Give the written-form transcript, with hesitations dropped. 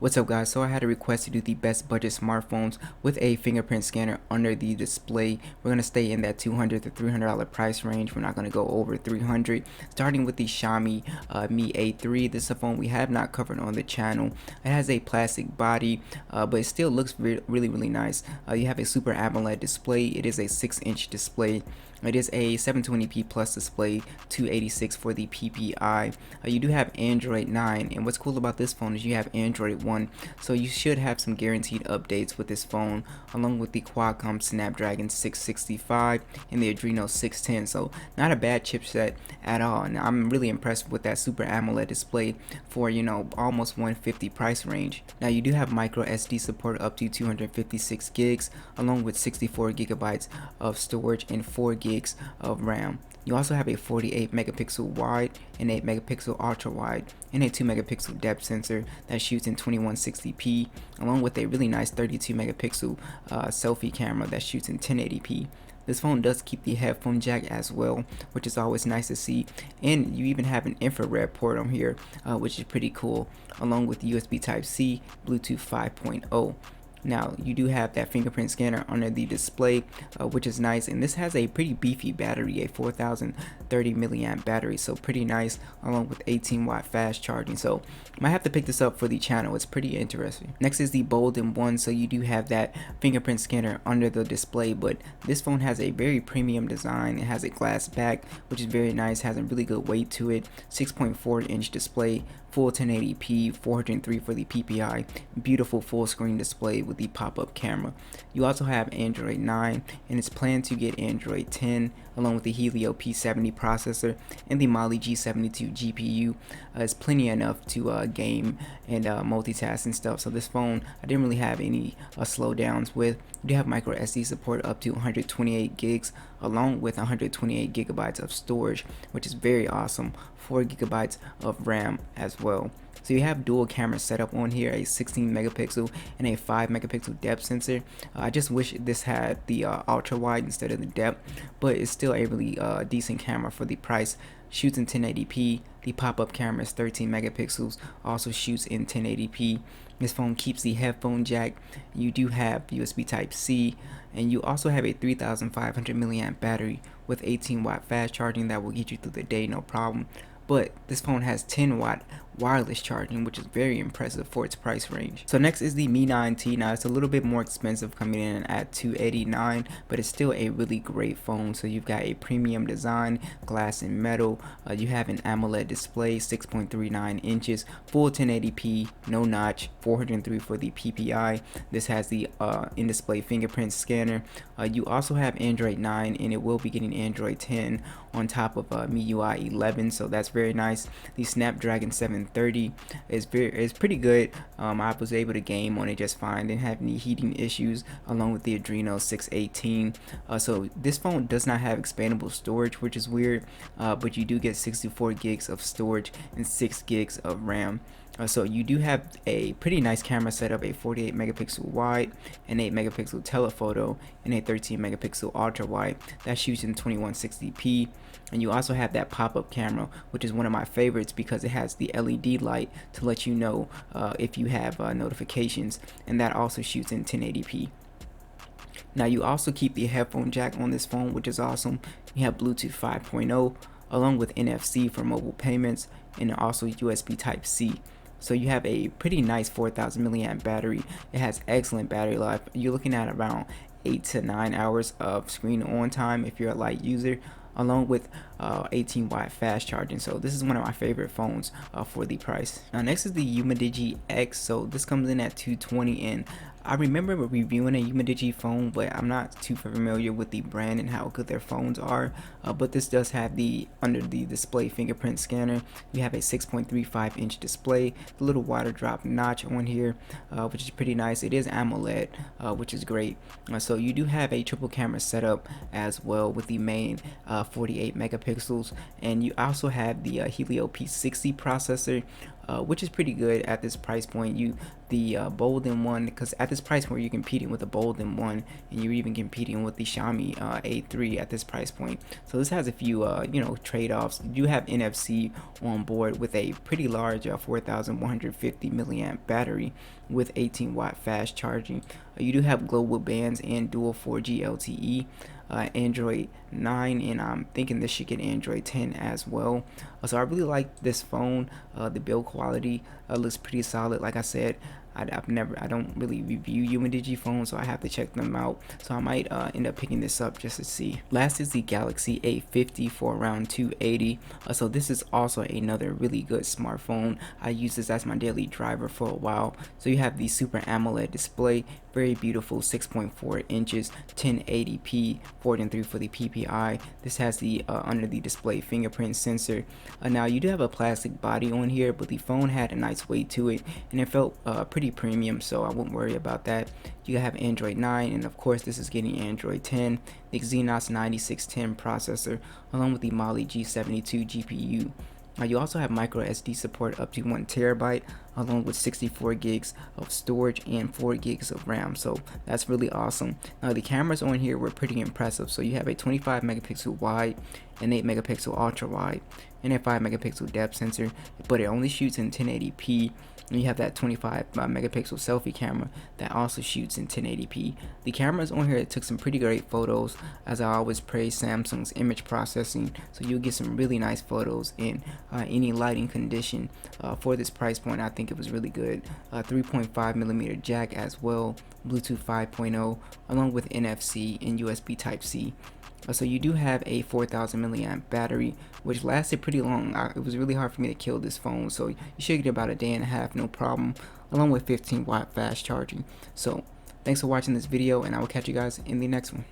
What's up guys, so I had a request to do the best budget smartphones with a fingerprint scanner under the display. We're going to stay in that $200 to $300 price range. We're not going to go over $300. Starting with the Xiaomi Mi A3. This is a phone we have not covered on the channel. It has a plastic body, but it still looks really nice. You have a Super AMOLED display. It is a 6-inch display. It is a 720p plus display, 286 for the PPI. You do have Android 9, and what's cool about this phone is you have Android 1, so you should have some guaranteed updates with this phone, along with the Qualcomm Snapdragon 665 and the Adreno 610. So not a bad chipset at all, and I'm really impressed with that Super AMOLED display for, you know, almost 150 price range. Now you do have micro SD support up to 256 gigs, along with 64 gigabytes of storage and 4 gigs of RAM. You also have a 48 megapixel wide and 8 megapixel ultra wide and a 2 megapixel depth sensor that shoots in 2160p, along with a really nice 32 megapixel selfie camera that shoots in 1080p. This phone does keep the headphone jack as well, which is always nice to see, and you even have an infrared port on here, which is pretty cool, along with USB Type-C, Bluetooth 5.0. Now you do have that fingerprint scanner under the display, which is nice, and this has a pretty beefy battery, a 4030 milliamp battery, so pretty nice, along with 18-watt fast charging. So might have to pick this up for the channel. It's pretty interesting. Next is the Bolden 1. So you do have that fingerprint scanner under the display, but this phone has a very premium design. It has a glass back, which is very nice, has a really good weight to it, 6.4-inch display, full 1080p, 403 for the PPI, beautiful full screen display with the pop-up camera. You also have Android 9, and it's planned to get Android 10, along with the Helio P70 processor and the Mali G72 GPU. It's plenty enough to game and multitask and stuff. So this phone, I didn't really have any slowdowns with. You do have micro SD support up to 128 gigs, along with 128 gigabytes of storage, which is very awesome. 4 gigabytes of RAM as well. So you have dual camera setup on here, a 16 megapixel and a 5 megapixel depth sensor. I just wish this had the ultra wide instead of the depth, but it's still a really decent camera for the price. Shoots in 1080p. The pop-up camera is 13 megapixels, also shoots in 1080p. This phone keeps the headphone jack. You do have USB Type-C, and you also have a 3500 milliamp battery with 18-watt fast charging that will get you through the day, no problem. But this phone has 10-watt wireless charging, which is very impressive for its price range. So next is the Mi A3. Now it's a little bit more expensive, coming in at $289, but it's still a really great phone. So you've got a premium design, glass and metal. You have an AMOLED display, 6.39 inches, full 1080p, no notch, 403 for the PPI. This has the in-display fingerprint scanner. You also have Android 9, and it will be getting Android 10 on top of MIUI 11, so that's very nice. The Snapdragon 730 is pretty good. I was able to game on it just fine, didn't have any heating issues, along with the Adreno 618. So this phone does not have expandable storage, which is weird, but you do get 64 gigs of storage and 6 gigs of RAM. So you do have a pretty nice camera setup, a 48 megapixel wide, an 8 megapixel telephoto, and a 13 megapixel ultra wide that shoots in 2160p. And you also have that pop-up camera, which is one of my favorites because it has the LED light to let you know if you have notifications, and that also shoots in 1080p. Now you also keep the headphone jack on this phone, which is awesome. You have Bluetooth 5.0 along with NFC for mobile payments, and also USB Type-C. So you have a pretty nice 4000 milliamp battery. It has excellent battery life. You're looking at around 8 to 9 hours of screen on time if you're a light user, along with 18-watt fast charging. So this is one of my favorite phones for the price. Now next is the Umidigi X. So this comes in at $220, and I remember reviewing a Umidigi phone, but I'm not too familiar with the brand and how good their phones are. But this does have the under the display fingerprint scanner. You have a 6.35 inch display, the little water drop notch on here, which is pretty nice. It is AMOLED, which is great. So you do have a triple camera setup as well, with the main 48 megapixels, and you also have the Helio P60 processor, which is pretty good at this price point. You the Bolden one, because at this price point you're competing with the Bolden one, and you're even competing with the Xiaomi A3 at this price point. So this has a few trade-offs. You do have NFC on board with a pretty large 4150 milliamp battery with 18-watt fast charging. You do have global bands and dual 4G LTE. Android 9, and I'm thinking this should get Android 10 as well. So I really like this phone. The build quality looks pretty solid. Like I said, I don't really review Umidigi phones, so I have to check them out. So I might end up picking this up just to see. Last is the Galaxy A50 for around $280. So this is also another really good smartphone. I use this as my daily driver for a while. So you have the Super AMOLED display, very beautiful, 6.4 inches, 1080p, 4:3 for the PPI. This has the under the display fingerprint sensor. Now you do have a plastic body on here, but the phone had a nice weight to it, and it felt pretty premium, so I wouldn't worry about that. You have Android 9, and of course this is getting Android 10, the Exynos 9610 processor, along with the Mali G72 GPU. You also have micro SD support up to 1 terabyte, along with 64 gigs of storage and 4 gigs of RAM, so that's really awesome. Now the cameras on here were pretty impressive. So you have a 25 megapixel wide, an 8 megapixel ultra wide, and a 5 megapixel depth sensor, but it only shoots in 1080p. And you have that 25 megapixel selfie camera that also shoots in 1080p. The cameras on here took some pretty great photos, as I always praise Samsung's image processing, so you'll get some really nice photos in any lighting condition. For this price point, I think it was really good. 3.5mm jack as well, Bluetooth 5.0, along with NFC and USB Type-C. So you do have a 4000 milliamp battery, which lasted pretty long. It was really hard for me to kill this phone, so you should get about a day and a half, no problem, along with 15-watt fast charging. So thanks for watching this video, and I will catch you guys in the next one.